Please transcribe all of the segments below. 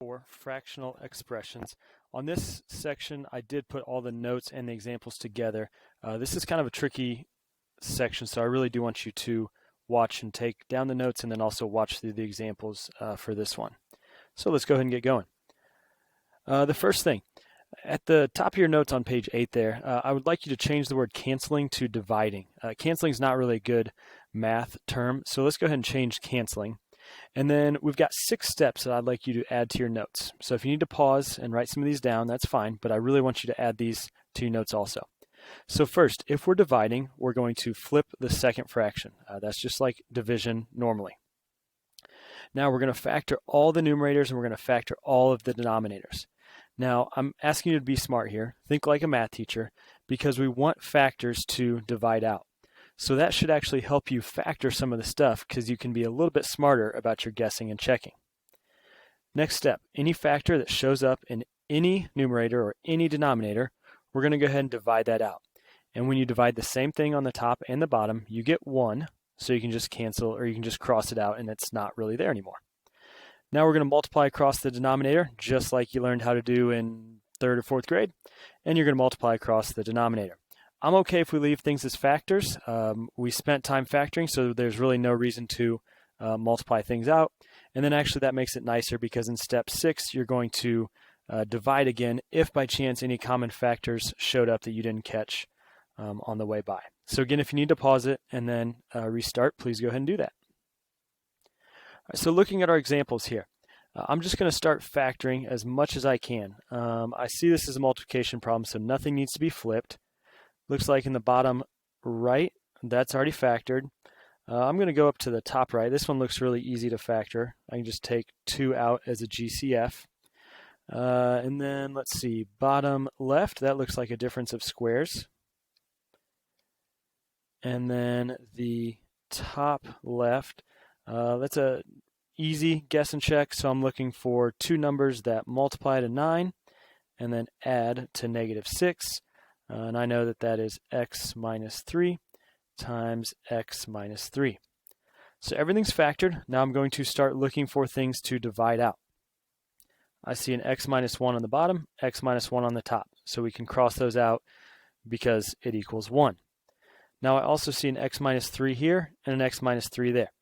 for fractional expressions. On this section, I did put all the notes and the examples together. This is kind of a tricky section, so I really do want you to watch and take down the notes and then also watch through the examples for this one. So let's go ahead and get going. The first thing, at the top of your notes on page 8 there, I would like you to change the word canceling to dividing. Canceling is not really a good math term, so let's go ahead and change canceling. And then we've got 6 steps that I'd like you to add to your notes. So if you need to pause and write some of these down, that's fine, but I really want you to add these to your notes also. So first, if we're dividing, we're going to flip the second fraction. That's just like division normally. Now we're going to factor all the numerators and we're going to factor all of the denominators. Now I'm asking you to be smart here. Think like a math teacher because we want factors to divide out. So that should actually help you factor some of the stuff because you can be a little bit smarter about your guessing and checking. Next step, any factor that shows up in any numerator or any denominator, we're going to go ahead and divide that out. And when you divide the same thing on the top and the bottom, you get 1, so you can just cancel or you can just cross it out and it's not really there anymore. Now we're going to multiply across the denominator just like you learned how to do in 3rd or 4th grade, and you're going to multiply across the denominator. I'm okay if we leave things as factors. We spent time factoring, so there's really no reason to multiply things out. And then actually that makes it nicer because in step 6, you're going to divide again if by chance any common factors showed up that you didn't catch on the way by. So again, if you need to pause it and then restart, please go ahead and do that. All right, so looking at our examples here, I'm just going to start factoring as much as I can. I see this as a multiplication problem, so nothing needs to be flipped. Looks like in the bottom right, that's already factored. I'm going to go up to the top right. This one looks really easy to factor. I can just take 2 out as a GCF. And then let's see, bottom left, that looks like a difference of squares. And then the top left, that's a easy guess and check. So I'm looking for 2 numbers that multiply to 9 and then add to -6. And I know that that is x minus 3 times x minus 3. So everything's factored. Now I'm going to start looking for things to divide out. I see an x minus 1 on the bottom, x minus 1 on the top. So we can cross those out because it equals 1. Now I also see an x minus 3 here and an x minus 3 there.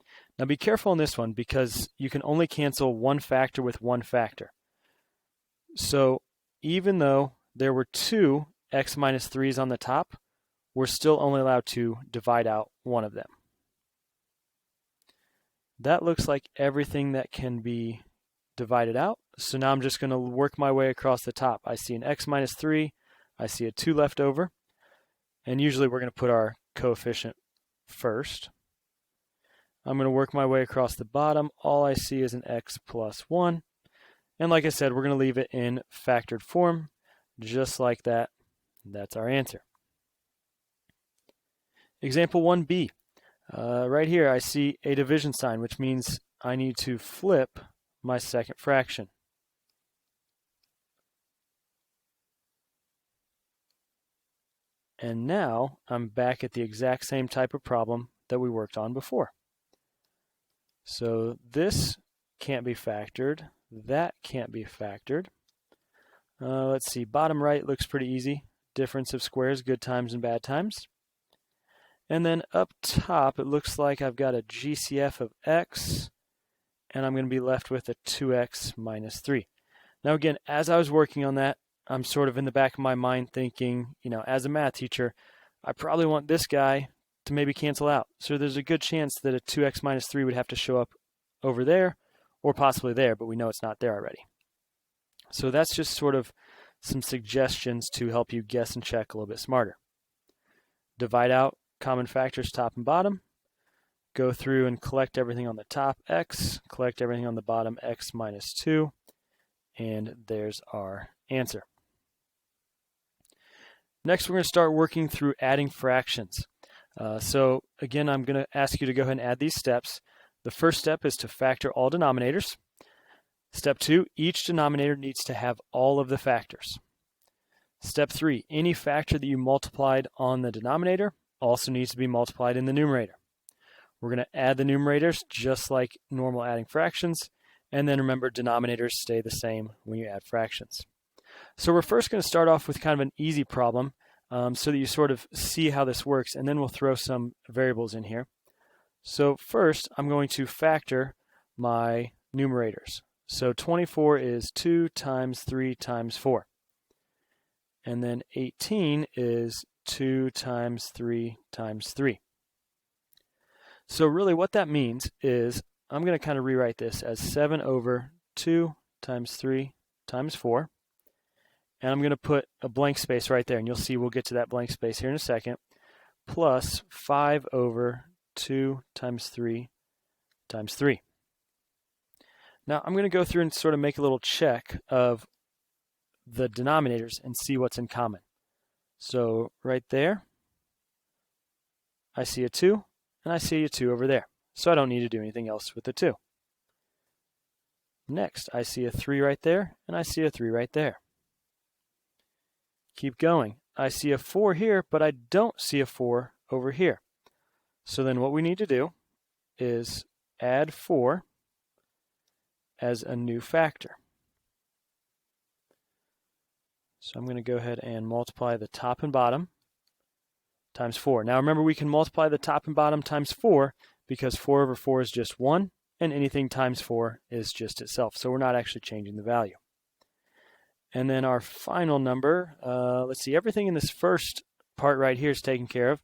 Now be careful on this one because you can only cancel one factor with one factor. So even though there were 2 x minus 3's on the top, we're still only allowed to divide out one of them. That looks like everything that can be divided out. So now I'm just going to work my way across the top. I see an x minus 3, I see a 2 left over, and usually we're going to put our coefficient first. I'm going to work my way across the bottom. All I see is an x plus 1. And like I said, we're going to leave it in factored form, just like that. That's our answer. Example 1b. Right here I see a division sign, which means I need to flip my second fraction. And now I'm back at the exact same type of problem that we worked on before. So this can't be factored. That can't be factored. Let's see, bottom right looks pretty easy. Difference of squares, good times and bad times. And then up top, it looks like I've got a GCF of x, and I'm going to be left with a 2x minus 3. Now again, as I was working on that, I'm sort of in the back of my mind thinking, as a math teacher, I probably want this guy to maybe cancel out. So there's a good chance that a 2x minus 3 would have to show up over there, or possibly there, but we know it's not there already. So that's just sort of some suggestions to help you guess and check a little bit smarter. Divide out common factors top and bottom. Go through and collect everything on the top, x. Collect everything on the bottom, x minus 2. And there's our answer. Next, we're going to start working through adding fractions. So again, I'm going to ask you to go ahead and add these steps. The first step is to factor all denominators. Step 2, each denominator needs to have all of the factors. Step 3, any factor that you multiplied on the denominator also needs to be multiplied in the numerator. We're going to add the numerators just like normal adding fractions, And then remember, denominators stay the same when you add fractions. So we're first going to start off with kind of an easy problem so that you sort of see how this works, and then we'll throw some variables in here. So first, I'm going to factor my numerators. So 24 is 2 times 3 times 4. And then 18 is 2 times 3 times 3. So really what that means is I'm going to kind of rewrite this as 7 over 2 times 3 times 4. And I'm going to put a blank space right there, and you'll see we'll get to that blank space here in a second, plus 5 over 2 times 3 times 3. Now I'm going to go through and sort of make a little check of the denominators and see what's in common. So right there, I see a 2, and I see a 2 over there. So I don't need to do anything else with the 2. Next, I see a 3 right there, and I see a 3 right there. Keep going. I see a 4 here, but I don't see a 4 over here. So then what we need to do is add 4 as a new factor. So I'm going to go ahead and multiply the top and bottom times 4. Now remember, we can multiply the top and bottom times 4 because 4 over 4 is just 1, and anything times 4 is just itself. So we're not actually changing the value. And then our final number, let's see, everything in this first part right here is taken care of.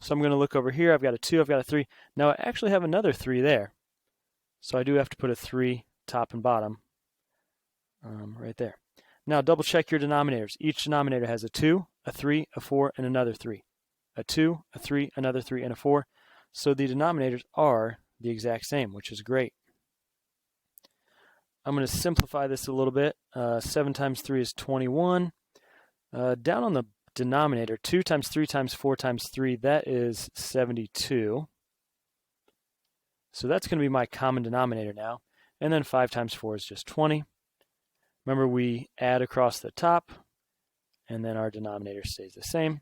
So I'm going to look over here. I've got a 2, I've got a 3. Now I actually have another 3 there. So I do have to put a 3 top and bottom right there. Now double check your denominators. Each denominator has a 2, a 3, a 4, and another 3. A 2, a 3, another 3, and a 4. So the denominators are the exact same, which is great. I'm going to simplify this a little bit. 7 times 3 is 21. Down on the denominator, 2 times 3 times 4 times 3, that is 72. So that's going to be my common denominator now. And then 5 times 4 is just 20. Remember, we add across the top, and then our denominator stays the same.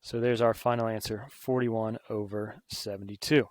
So there's our final answer, 41 over 72.